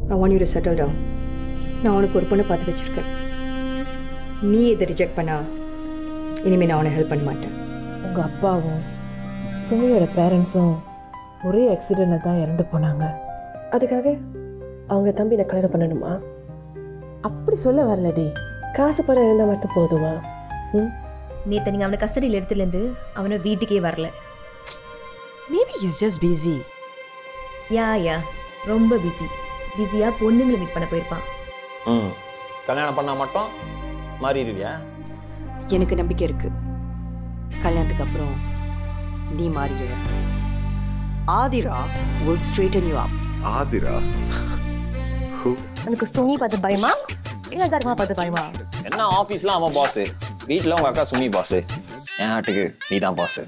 I want you to settle down. நான் உனக்கு ஒரு பொண்ணை பார்த்து வச்சிருக்கேன். நீ இதை ரிஜெக்ட் பண்ணா இனிமேல் நான் உனக்கு ஹெல்ப் பண்ண மாட்டேன். உங்கள் அப்பாவும் சுமியோட பேரண்ட்ஸும் ஒரே ஆக்சிடெண்ட்டில் தான் இறந்து போனாங்க. அதுக்காக அவங்க தம்பி நான் கல்யாணம் பண்ணணுமா? அப்படி சொல்ல வரலடி. காசு பணம் இருந்தால் மட்டும் போதுமா? நேற்று நீங்கள் அவனை கஸ்டடியில் எடுத்துலேருந்து அவனை வீட்டுக்கே வரல. Maybe he's just busy. யா ரொம்ப பிஸியாக பொண்ணுங்களை மீட் பண்ண போயிருப்பான். கல்யாணம் பண்ணால் மட்டும் மாறிடுவியா? எனக்கு நம்பிக்கை இருக்கு. கல்யாணத்துக்கு அப்புறம் நீ மாறிடுவ. Aadhira will straighten you up. Aadhira? எனக்கு சுமி பார்த்து பயமா இல்லை தர்மா பார்த்து பயமா? என்ன ஆஃபீஸ்லாம் அவன் பாஸு, வீட்டில் உங்கள் அக்கா சுமி பாஸு, என் ஆட்டுக்கு நீ தான் பாஸு.